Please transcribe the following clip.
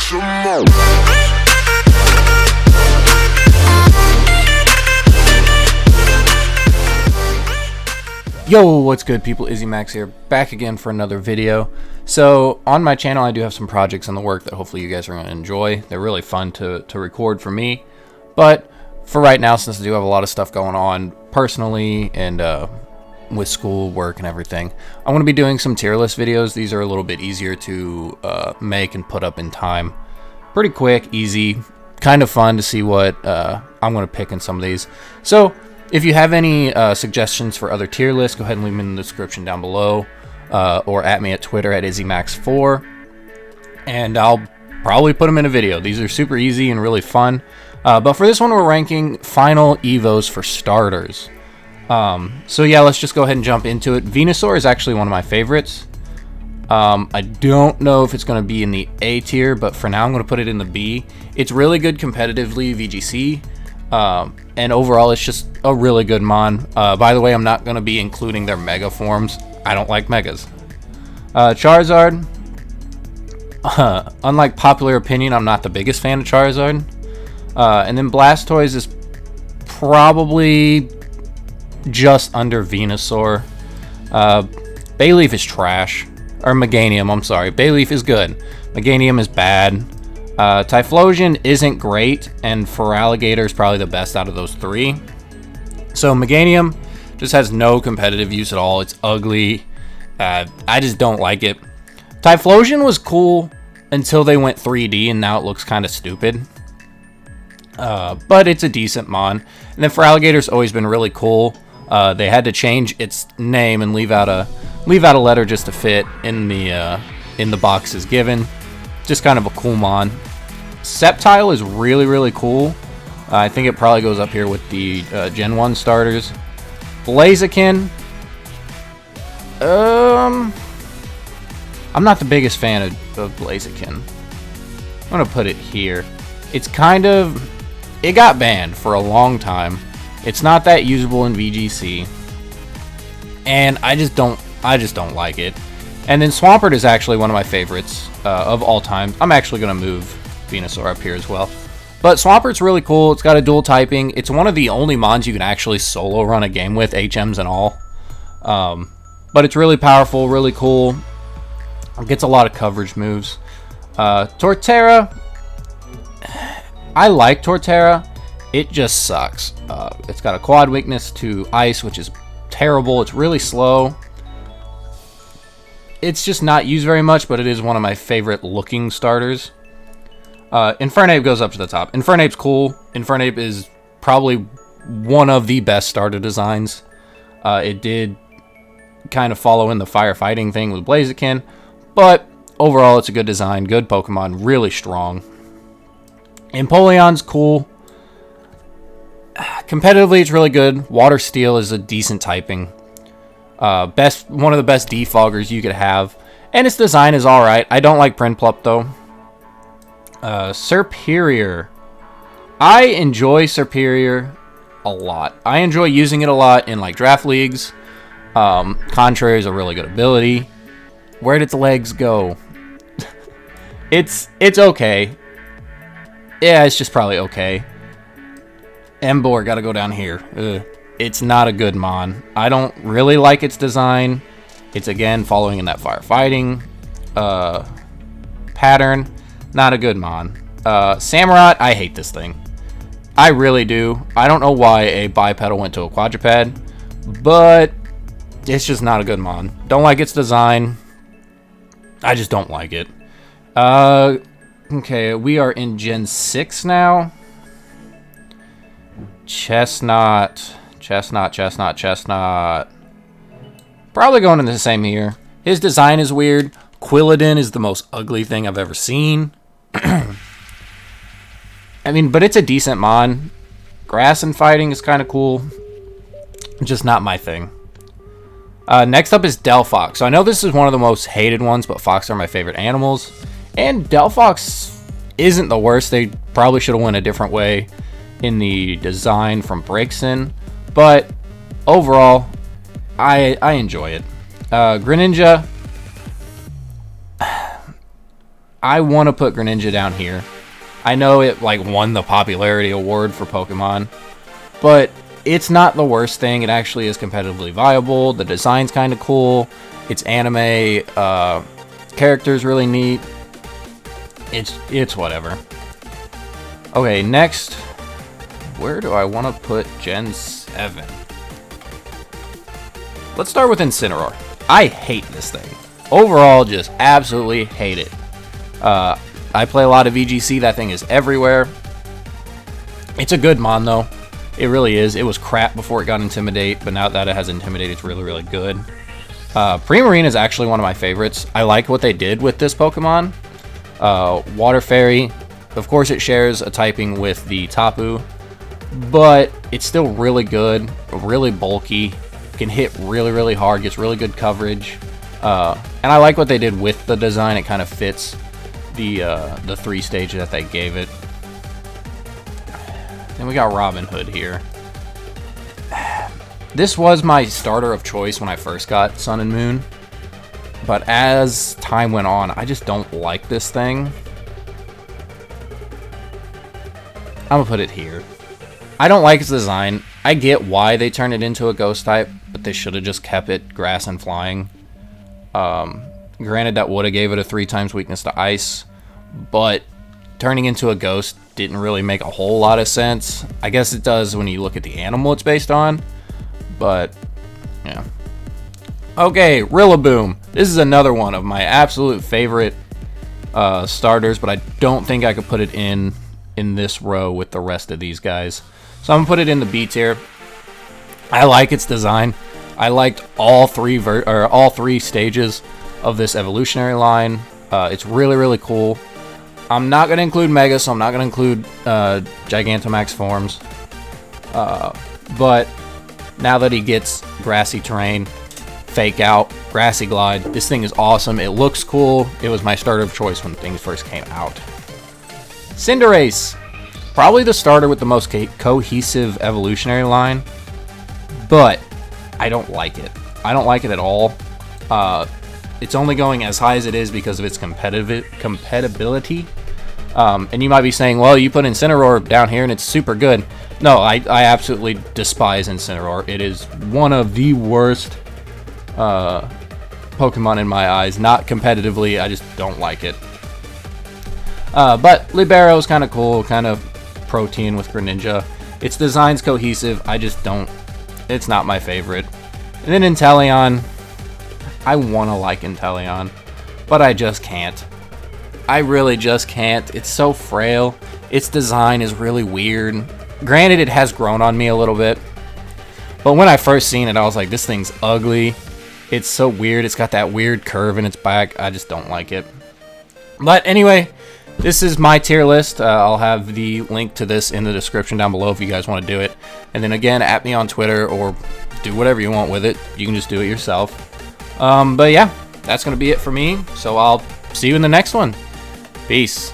some more. Yo, what's good people, Izzy Max here, back again for another video. So on my channel I do have some projects in the work that hopefully you guys are going to enjoy. They're really fun to record for me, but for right now, since I do have a lot of stuff going on personally and with school, work, and everything, I'm going to be doing some tier list videos. These are a little bit easier to make and put up in time. Pretty quick, easy, kind of fun to see what I'm going to pick in some of these. So if you have any suggestions for other tier lists, go ahead and leave them in the description down below, or at me at Twitter at IzzyMax4, and I'll probably put them in a video. These are super easy and really fun. But for this one, we're ranking final Evos for starters. So yeah, let's just go ahead and jump into it. Venusaur is actually one of my favorites. I don't know if it's going to be in the A tier, but for now I'm going to put it in the B. It's really good competitively VGC. And overall, it's just a really good mon. By the way, I'm not going to be including their mega forms. I don't like megas. Charizard. Unlike popular opinion, I'm not the biggest fan of Charizard. And then Blastoise is probably just under Venusaur. Bayleef is trash. Or Meganium, I'm sorry. Bayleef is good. Meganium is bad. Typhlosion isn't great, and Feraligatr is probably the best out of those three. So Meganium just has no competitive use at all. It's ugly. I just don't like it. Typhlosion was cool until they went 3D, and now it looks kind of stupid. But it's a decent mon. And then Feraligatr's always been really cool. They had to change its name and leave out a letter just to fit in the boxes given. Just kind of a cool mon. Sceptile is really, really cool. I think it probably goes up here with the Gen 1 starters. Blaziken. I'm not the biggest fan of Blaziken. I'm going to put it here. It's kind of... It got banned for a long time. It's not that usable in VGC. And I just don't like it. And then Swampert is actually one of my favorites of all time. I'm actually going to move Venusaur up here as well. But Swampert's really cool. It's got a dual typing. It's one of the only mons you can actually solo run a game with, HMs and all. But it's really powerful, really cool. It gets a lot of coverage moves. Torterra. I like Torterra. It just sucks. It's got a quad weakness to ice, which is terrible. It's really slow. It's just not used very much, but it is one of my favorite looking starters. Infernape goes up to the top. Infernape's cool. Infernape is probably one of the best starter designs. It did kind of follow in the firefighting thing with Blaziken, but overall it's a good design, good Pokemon, really strong. Empoleon's cool. Competitively, it's really good. Water Steel is a decent typing. One of the best defoggers you could have, and its design is all right. I don't like Prinplup though. Serperior. I enjoy Serperior a lot. I enjoy using it a lot in like draft leagues. Contrary is a really good ability. Where did its legs go? It's okay. Yeah, it's just probably okay. Emboar gotta go down here. Ugh. It's not a good mon. I don't really like its design. It's again following in that firefighting pattern. Not a good mon. Samurott, I hate this thing. I really do. I don't know why a bipedal went to a quadruped, but it's just not a good mon. Don't like its design. I just don't like it. Okay, we are in Gen 6 now. Chestnut. Probably going in the same here. His design is weird. Quilladin is the most ugly thing I've ever seen. I mean, but it's a decent mon. Grass and fighting is kind of cool. Just not my thing. Next up is Delphox. So I know this is one of the most hated ones, but fox are my favorite animals. And Delphox isn't the worst. They probably should have went a different way in the design from Braixen. But overall, I enjoy it. Greninja. I want to put Greninja down here. I know it like won the popularity award for Pokemon, but it's not the worst thing. It actually is competitively viable. The design's kind of cool. It's anime. Character's really neat. It's whatever. Okay, next, where do I want to put Gen 7? Let's start with Incineroar. I hate this thing. Overall, just absolutely hate it. I play a lot of VGC. That thing is everywhere. It's a good mon, though. It really is. It was crap before it got Intimidate, but now that it has Intimidate, it's really, really good. Primarine is actually one of my favorites. I like what they did with this Pokemon. Water Fairy, of course it shares a typing with the Tapu, but it's still really good, really bulky, can hit really, really hard, gets really good coverage. And I like what they did with the design. It kind of fits the 3 stage that they gave it. Then we got Robin Hood here. This was my starter of choice when I first got Sun and Moon, but as time went on, I just don't like this thing. I'm gonna put it here. I don't like its design. I get why they turned it into a ghost type, but they should have just kept it grass and flying. Granted, that would have gave it a 3 times weakness to ice, but turning into a ghost didn't really make a whole lot of sense. I guess it does when you look at the animal it's based on, but yeah. Okay, Rillaboom. This is another one of my absolute favorite starters, but I don't think I could put it in this row with the rest of these guys. So I'm gonna put it in the B tier. I like its design. I liked all three stages of this evolutionary line. It's really, really cool. I'm not going to include Mega, so I'm not going to include Gigantamax forms. But now that he gets Grassy Terrain, Fake Out, Grassy Glide, this thing is awesome. It looks cool. It was my starter of choice when things first came out. Cinderace. Probably the starter with the most cohesive evolutionary line, but I don't like it. I don't like it at all. It's only going as high as it is because of its compatibility. And you might be saying, well, you put Incineroar down here and it's super good. No, I absolutely despise Incineroar. It is one of the worst Pokemon in my eyes. Not competitively, I just don't like it. But Libero is kind of cool, kind of protein with Greninja. Its design's cohesive, I just don't, it's not my favorite. And then Inteleon, I want to like Inteleon, but I just can't. I really just can't. It's so frail. Its design is really weird. Granted, it has grown on me a little bit, but when I first seen it, I was like, this thing's ugly. It's so weird. It's got that weird curve in its back. I just don't like it. But anyway, this is my tier list. I'll have the link to this in the description down below if you guys want to do it. And then again, at me on Twitter or do whatever you want with it. You can just do it yourself. But yeah, that's going to be it for me. So I'll see you in the next one. Peace.